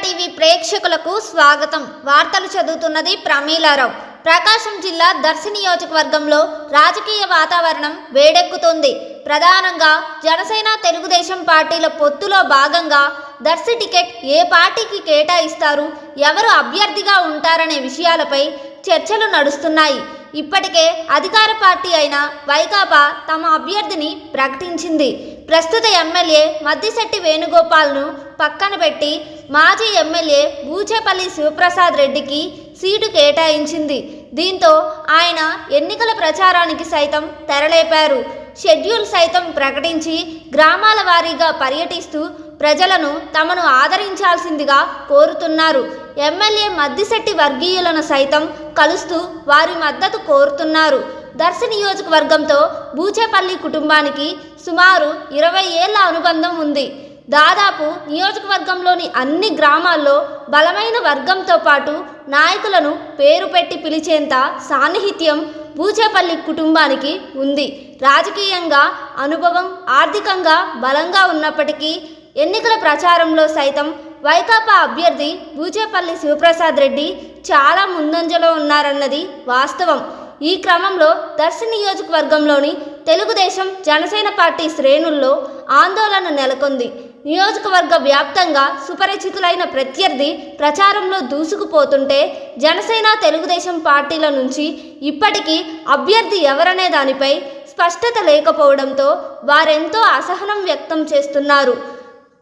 TV ప్రేక్షకులకు స్వాగతం. వార్తలు చదువుతున్నది ప్రమీలారావు. ప్రకాశం జిల్లా దర్శి నియోజకవర్గంలో రాజకీయ వాతావరణం వేడెక్కుతోంది. ప్రధానంగా జనసేన తెలుగుదేశం పార్టీల పొత్తులో భాగంగా దర్శి టికెట్ ఏ పార్టీకి కేటాయిస్తారు, ఎవరు అభ్యర్థిగా ఉంటారనే విషయాలపై చర్చలు నడుస్తున్నాయి. ఇప్పటికే అధికార పార్టీ అయిన వైకాపా తమ అభ్యర్థిని ప్రకటించింది. ప్రస్తుత ఎమ్మెల్యే మద్దిశెట్టి వేణుగోపాల్ను పక్కన పెట్టి మాజీ ఎమ్మెల్యే బూచేపల్లి శివప్రసాద్ రెడ్డికి సీటు కేటాయించింది. దీంతో ఆయన ఎన్నికల ప్రచారానికి సైతం తెరలేపారు. షెడ్యూల్ సైతం ప్రకటించి గ్రామాల వారీగా పర్యటిస్తూ ప్రజలను తమను ఆదరించాల్సిందిగా కోరుతున్నారు. ఎమ్మెల్యే మద్దిశెట్టి వర్గీయులను సైతం కలుస్తూ వారి మద్దతు కోరుతున్నారు. దర్శి నియోజకవర్గంతో బూచేపల్లి కుటుంబానికి సుమారు 20 ఏళ్ల అనుబంధం ఉంది. దాదాపు నియోజకవర్గంలోని అన్ని గ్రామాల్లో బలమైన వర్గంతో పాటు నాయకులను పేరు పెట్టి పిలిచేంత సాన్నిహిత్యం బూచేపల్లి కుటుంబానికి ఉంది. రాజకీయంగా అనుభవం, ఆర్థికంగా బలంగా ఉన్నప్పటికీ ఎన్నికల ప్రచారంలో సైతం వైకాపా అభ్యర్థి బూచేపల్లి శివప్రసాద్ రెడ్డి చాలా ముందంజలో ఉన్నారన్నది వాస్తవం. ఈ క్రమంలో దర్శి నియోజకవర్గంలోని తెలుగుదేశం జనసేన పార్టీ శ్రేణుల్లో ఆందోళన నెలకొంది. నియోజకవర్గ వ్యాప్తంగా సుపరిచితులైన ప్రత్యర్థి ప్రచారంలో దూసుకుపోతుంటే జనసేన తెలుగుదేశం పార్టీల నుంచి ఇప్పటికీ అభ్యర్థి ఎవరనే దానిపై స్పష్టత లేకపోవడంతో వారెంతో అసహనం వ్యక్తం చేస్తున్నారు.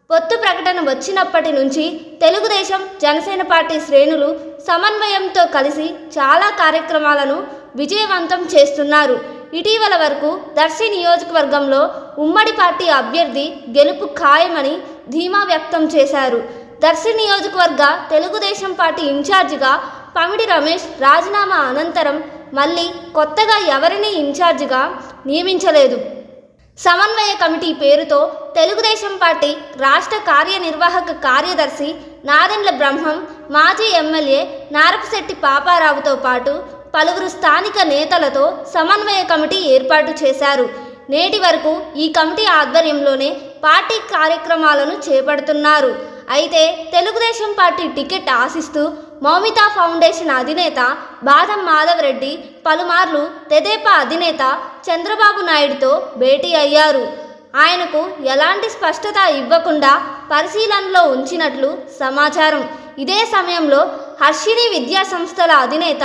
పొత్తు ప్రకటన వచ్చినప్పటి నుంచి తెలుగుదేశం జనసేన పార్టీ శ్రేణులు సమన్వయంతో కలిసి చాలా కార్యక్రమాలను విజయవంతం చేస్తున్నారు. ఇటీవల వరకు దర్శి నియోజకవర్గంలో ఉమ్మడి పార్టీ అభ్యర్థి గెలుపు ఖాయమని ధీమా వ్యక్తం చేశారు. దర్శి నియోజకవర్గ తెలుగుదేశం పార్టీ ఇన్ఛార్జిగా పమిడి రమేష్ రాజీనామా అనంతరం మళ్ళీ కొత్తగా ఎవరిని ఇన్ఛార్జిగా నియమించలేదు. సమన్వయ కమిటీ పేరుతో తెలుగుదేశం పార్టీ రాష్ట్ర కార్యనిర్వాహక కార్యదర్శి నాదెండ్ల బ్రహ్మం, మాజీ ఎమ్మెల్యే నారపశెట్టి పాపారావుతో పాటు పలువురు స్థానిక నేతలతో సమన్వయ కమిటీ ఏర్పాటు చేశారు. నేటి వరకు ఈ కమిటీ ఆధ్వర్యంలోనే పార్టీ కార్యక్రమాలను చేపడుతున్నారు. అయితే తెలుగుదేశం పార్టీ టికెట్ ఆశిస్తూ మౌమితా ఫౌండేషన్ అధినేత బాదం మాధవ్ రెడ్డి పలుమార్లు తెదేపా అధినేత చంద్రబాబు నాయుడుతో భేటీ అయ్యారు. ఆయనకు ఎలాంటి స్పష్టత ఇవ్వకుండా పరిశీలనలో ఉంచినట్లు సమాచారం. ఇదే సమయంలో హర్షిణి విద్యా సంస్థల అధినేత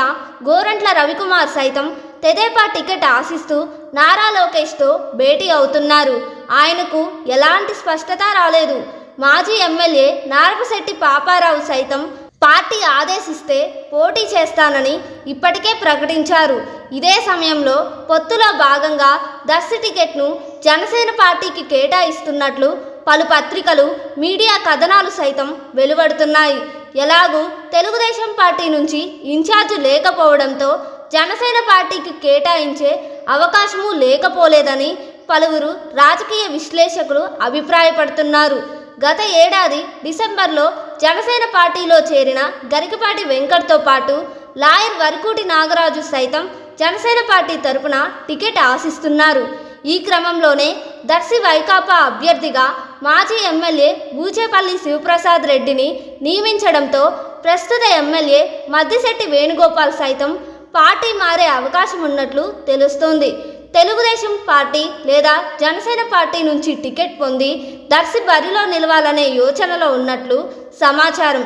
గోరంట్ల రవికుమార్ సైతం తెదేపా టికెట్ ఆశిస్తూ నారా లోకేష్తో భేటీ అవుతున్నారు. ఆయనకు ఎలాంటి స్పష్టత రాలేదు. మాజీ ఎమ్మెల్యే నారపశెట్టి పాపారావు సైతం పార్టీ ఆదేశిస్తే పోటీ చేస్తానని ఇప్పటికే ప్రకటించారు. ఇదే సమయంలో పొత్తులో భాగంగా దర్శి టికెట్ను జనసేన పార్టీకి కేటాయిస్తున్నట్లు పలు పత్రికలు, మీడియా కథనాలు సైతం వెలువడుతున్నాయి. ఎలాగూ తెలుగుదేశం పార్టీ నుంచి ఇన్ఛార్జ్ లేకపోవడంతో జనసేన పార్టీకి కేటాయించే అవకాశమూ లేకపోలేదని పలువురు రాజకీయ విశ్లేషకులు అభిప్రాయపడుతున్నారు. గత ఏడాది డిసెంబర్లో జనసేన పార్టీలో చేరిన గరికపాటి వెంకట్తో పాటు లాయర్ వరకూటి నాగరాజు సైతం జనసేన పార్టీ తరపున టికెట్ ఆశిస్తున్నారు. ఈ క్రమంలోనే దర్శి వైకాపా అభ్యర్థిగా మాజీ ఎమ్మెల్యే బూచేపల్లి శివప్రసాద్ రెడ్డిని నియమించడంతో ప్రస్తుత ఎమ్మెల్యే మద్దిశెట్టి వేణుగోపాల్ సైతం పార్టీ మారే అవకాశం ఉన్నట్లు తెలుస్తోంది. తెలుగుదేశం పార్టీ లేదా జనసేన పార్టీ నుంచి టికెట్ పొంది దర్శి బరిలో నిలవాలనే యోచనలో ఉన్నట్లు సమాచారం.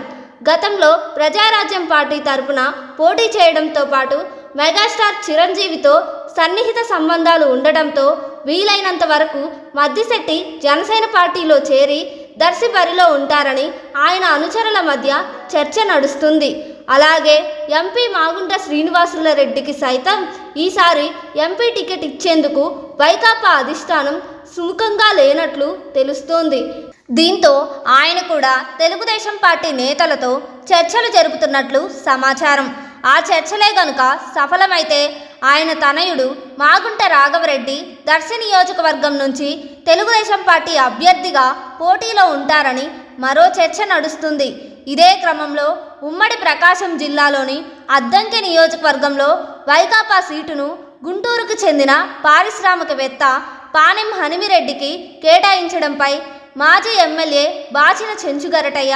గతంలో ప్రజారాజ్యం పార్టీ తరపున పోటీ చేయడంతో పాటు మెగాస్టార్ చిరంజీవితో సన్నిహిత సంబంధాలు ఉండడంతో వీలైనంత వరకు మద్దిశెట్టి జనసేన పార్టీలో చేరి దర్శి బరిలో ఉంటారని ఆయన అనుచరుల మధ్య చర్చ నడుస్తుంది. అలాగే ఎంపీ మాగుంట శ్రీనివాసుల రెడ్డికి సైతం ఈసారి ఎంపీ టికెట్ ఇచ్చేందుకు వైకాపా అధిష్టానం సుముఖంగా లేనట్లు తెలుస్తోంది. దీంతో ఆయన కూడా తెలుగుదేశం పార్టీ నేతలతో చర్చలు జరుపుతున్నట్లు సమాచారం. ఆ చర్చలే గనుక సఫలమైతే ఆయన తనయుడు మాగుంట రాఘవరెడ్డి దర్శి నియోజకవర్గం నుంచి తెలుగుదేశం పార్టీ అభ్యర్థిగా పోటీలో ఉంటారని మరో చర్చ నడుస్తుంది. ఇదే క్రమంలో ఉమ్మడి ప్రకాశం జిల్లాలోని అద్దంకి నియోజకవర్గంలో వైకాపా సీటును గుంటూరుకు చెందిన పారిశ్రామికవేత్త పానెం హనిమిరెడ్డికి కేటాయించడంపై మాజీ ఎమ్మెల్యే బాచిన చెంచుగరటయ్య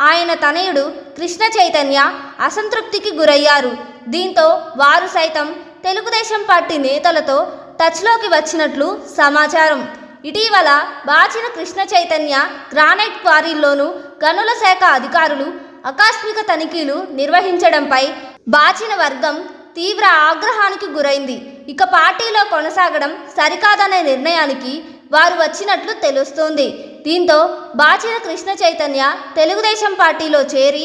ఆయన తనయుడు కృష్ణ చైతన్య అసంతృప్తికి గురయ్యారు. దీంతో వారు సైతం తెలుగుదేశం పార్టీ నేతలతో టచ్లోకి వచ్చినట్లు సమాచారం. ఇటీవల బాచిన కృష్ణ చైతన్య గ్రానైట్ క్వారీల్లోనూ గనుల శాఖ అధికారులు ఆకస్మిక తనిఖీలు నిర్వహించడంపై బాచిన వర్గం తీవ్ర ఆగ్రహానికి గురైంది. ఇక పార్టీలో కొనసాగడం సరికాదనే నిర్ణయానికి వారు వచ్చినట్లు తెలుస్తోంది. దీంతో బాచిన కృష్ణ చైతన్య తెలుగుదేశం పార్టీలో చేరి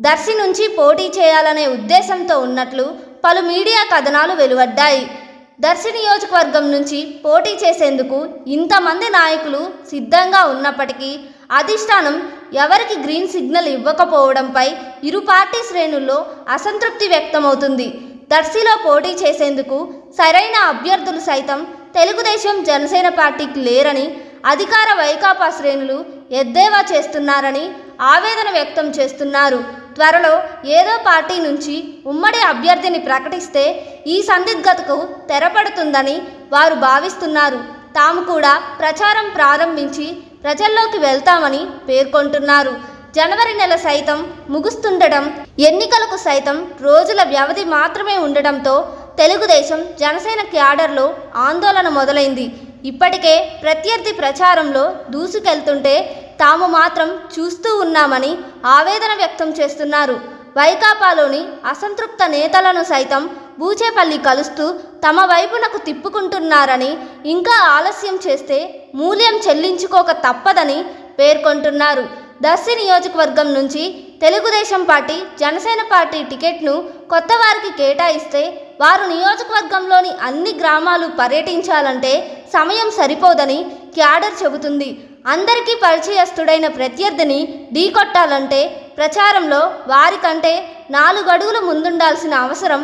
దర్శి నుంచి పోటీ చేయాలనే ఉద్దేశంతో ఉన్నట్లు పలు మీడియా కథనాలు వెలువడ్డాయి. దర్శి నియోజకవర్గం నుంచి పోటీ చేసేందుకు ఇంతమంది నాయకులు సిద్ధంగా ఉన్నప్పటికీ అధిష్టానం ఎవరికి గ్రీన్ సిగ్నల్ ఇవ్వకపోవడంపై ఇరు పార్టీ శ్రేణుల్లో అసంతృప్తి వ్యక్తమవుతుంది. దర్శిలో పోటీ చేసేందుకు సరైన అభ్యర్థులు సైతం తెలుగుదేశం జనసేన పార్టీకి లేరని అధికార వైకాపా శ్రేణులు ఎద్దేవా చేస్తున్నారని ఆవేదన వ్యక్తం చేస్తున్నారు. త్వరలో ఏదో పార్టీ నుంచి ఉమ్మడి అభ్యర్థిని ప్రకటిస్తే ఈ సందిగ్ధతకు తెరపడుతుందని వారు భావిస్తున్నారు. తాము కూడా ప్రచారం ప్రారంభించి ప్రజల్లోకి వెళ్తామని పేర్కొంటున్నారు. జనవరి నెల సైతం ముగుస్తుండడం, ఎన్నికలకు సైతం రోజుల వ్యవధి మాత్రమే ఉండడంతో తెలుగుదేశం జనసేన క్యాడర్లో ఆందోళన మొదలైంది. ఇప్పటికే ప్రత్యర్థి ప్రచారంలో దూసుకెళ్తుంటే తాము మాత్రం చూస్తూ ఉన్నామని ఆవేదన వ్యక్తం చేస్తున్నారు. వైకాపాలోని అసంతృప్త నేతలను సైతం బూచేపల్లి కలుస్తూ తమ వైపునకు తిప్పుకుంటున్నారని, ఇంకా ఆలస్యం చేస్తే మూల్యం చెల్లించుకోక తప్పదని పేర్కొంటున్నారు. దర్శి నియోజకవర్గం నుంచి తెలుగుదేశం పార్టీ జనసేన పార్టీ టికెట్ను కొత్త వారికి కేటాయిస్తే వారు నియోజకవర్గంలోని అన్ని గ్రామాలు పర్యటించాలంటే సమయం సరిపోదని క్యాడర్ చెబుతుంది. అందరికీ పరిచయస్తుడైన ప్రత్యర్థిని ఢీకొట్టాలంటే ప్రచారంలో వారికంటే 4 అడుగులు ముందుండాల్సిన అవసరం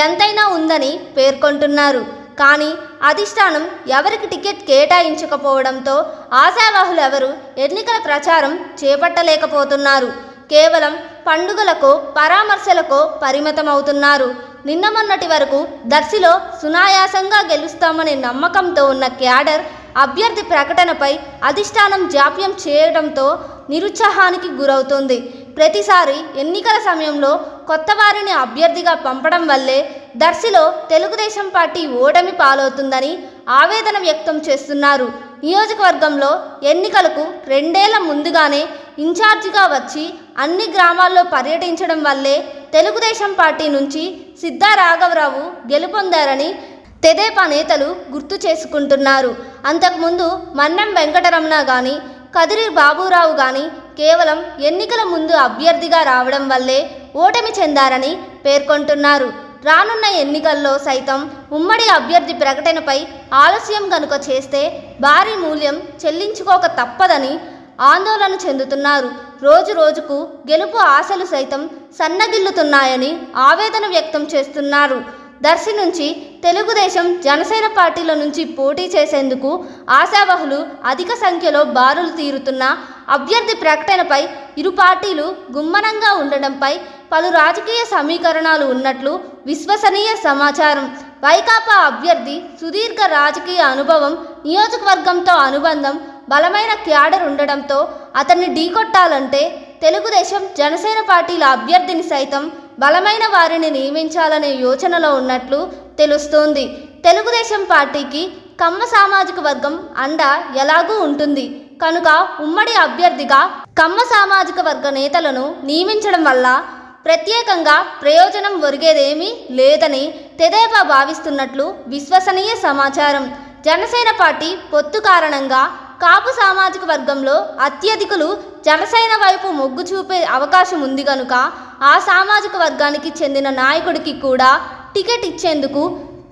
ఎంతైనా ఉందని పేర్కొంటున్నారు. కానీ అధిష్టానం ఎవరికి టికెట్ కేటాయించకపోవడంతో ఆశావాహులెవరూ ఎన్నికల ప్రచారం చేపట్టలేకపోతున్నారు. కేవలం పండుగలకో పరామర్శలకో పరిమితమవుతున్నారు. నిన్న మొన్నటి వరకు దర్శిలో సునాయాసంగా గెలుస్తామనే నమ్మకంతో ఉన్న క్యాడర్ అభ్యర్థి ప్రకటనపై అధిష్టానం జాప్యం చేయడంతో నిరుత్సాహానికి గురవుతుంది. ప్రతిసారి ఎన్నికల సమయంలో కొత్త వారిని అభ్యర్థిగా పంపడం వల్లే దర్శిలో తెలుగుదేశం పార్టీ ఓటమి పాలవుతుందని ఆవేదన వ్యక్తం చేస్తున్నారు. నియోజకవర్గంలో ఎన్నికలకు 2 ఏళ్ల ముందుగానే ఇన్ఛార్జిగా వచ్చి అన్ని గ్రామాల్లో పర్యటించడం వల్లే తెలుగుదేశం పార్టీ నుంచి సిద్ధా రాఘవరావు గెలుపొందారని తెదేపా నేతలు గుర్తు చేసుకుంటున్నారు. అంతకుముందు మన్నెం వెంకటరమణ కానీ కదిరి బాబురావు కానీ కేవలం ఎన్నికల ముందు అభ్యర్థిగా రావడం వల్లే ఓటమి చెందారని పేర్కొంటున్నారు. రానున్న ఎన్నికల్లో సైతం ఉమ్మడి అభ్యర్థి ప్రకటనపై ఆలస్యం కనుక చేస్తే భారీ మూల్యం చెల్లించుకోక తప్పదని ఆందోళన చెందుతున్నారు. రోజు రోజుకు గెలుపు ఆశలు సైతం సన్నగిల్లుతున్నాయని ఆవేదన వ్యక్తం చేస్తున్నారు. దర్శి నుంచి తెలుగుదేశం జనసేన పార్టీల నుంచి పోటీ చేసేందుకు ఆశావహులు అధిక సంఖ్యలో బారులు తీరుతున్న అభ్యర్థి ప్రకటనపై ఇరు పార్టీలు గుమ్మనంగా ఉండడంపై పలు రాజకీయ సమీకరణాలు ఉన్నట్లు విశ్వసనీయ సమాచారం. వైకాపా అభ్యర్థి సుదీర్ఘ రాజకీయ అనుభవం, నియోజకవర్గంతో అనుబంధం, బలమైన క్యాడర్ ఉండడంతో అతన్ని ఢీకొట్టాలంటే తెలుగుదేశం జనసేన పార్టీల అభ్యర్థిని సైతం బలమైన వారిని నియమించాలనే యోచనలో ఉన్నట్లు తెలుస్తోంది. తెలుగుదేశం పార్టీకి కమ్మ సామాజిక వర్గం అండ ఎలాగూ ఉంటుంది కనుక ఉమ్మడి అభ్యర్థిగా కమ్మ సామాజిక వర్గ నేతలను నియమించడం వల్ల ప్రత్యేకంగా ప్రయోజనం ఒరిగేదేమీ లేదని తెదేపా భావిస్తున్నట్లు విశ్వసనీయ సమాచారం. జనసేన పార్టీ పొత్తు కారణంగా కాపు సామాజిక వర్గంలో అత్యధికులు జనసేన వైపు మొగ్గు చూపే అవకాశం ఉంది కనుక ఆ సామాజిక వర్గానికి చెందిన నాయకుడికి కూడా టికెట్ ఇచ్చేందుకు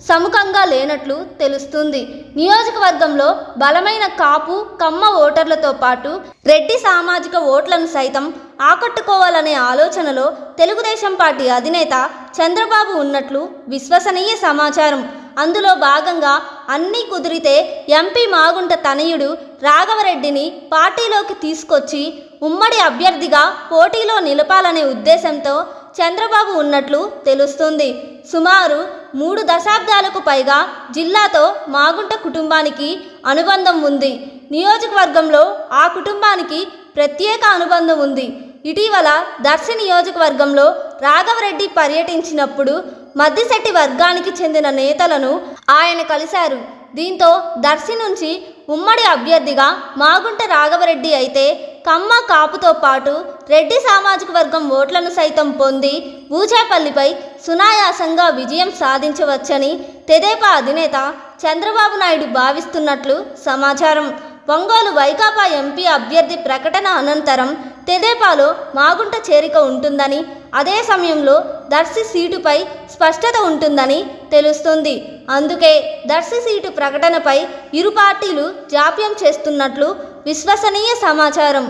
సముఖంగా లేనట్లు తెలుస్తుంది. నియోజకవర్గంలో బలమైన కాపు కమ్మ ఓటర్లతో పాటు రెడ్డి సామాజిక ఓట్లను సైతం ఆకట్టుకోవాలనే ఆలోచనలో తెలుగుదేశం పార్టీ అధినేత చంద్రబాబు ఉన్నట్లు విశ్వసనీయ సమాచారం. అందులో భాగంగా అన్నీ కుదిరితే ఎంపీ మాగుంట తనయుడు రాఘవరెడ్డిని పార్టీలోకి తీసుకొచ్చి ఉమ్మడి అభ్యర్థిగా పోటీలో నిలపాలనే ఉద్దేశంతో చంద్రబాబు ఉన్నట్లు తెలుస్తుంది. సుమారు 3 దశాబ్దాలకు పైగా జిల్లాతో మాగుంట కుటుంబానికి అనుబంధం ఉంది. నియోజకవర్గంలో ఆ కుటుంబానికి ప్రత్యేక అనుబంధం ఉంది. ఇటీవల దర్శి నియోజకవర్గంలో రాఘవరెడ్డి పర్యటించినప్పుడు మద్దిశెట్టి వర్గానికి చెందిన నేతలను ఆయన కలిశారు. దీంతో దర్శి నుంచి ఉమ్మడి అభ్యర్థిగా మాగుంట రాఘవరెడ్డి అయితే కమ్మ కాపుతో పాటు రెడ్డి సామాజిక వర్గం ఓట్లను సైతం పొంది బూచేపల్లిపై సునాయాసంగా విజయం సాధించవచ్చని తెదేపా అధినేత చంద్రబాబు నాయుడు భావిస్తున్నట్లు సమాచారం. ఒంగోలు వైకాపా ఎంపీ అభ్యర్థి ప్రకటన అనంతరం తెదేపాలో మాగుంట చేరిక ఉంటుందని, అదే సమయంలో దర్శి సీటుపై స్పష్టత ఉంటుందని తెలుస్తుంది. అందుకే దర్శి సీటు ప్రకటనపై ఇరు పార్టీలు జాప్యం చేస్తున్నట్లు విశ్వసనీయ సమాచారం.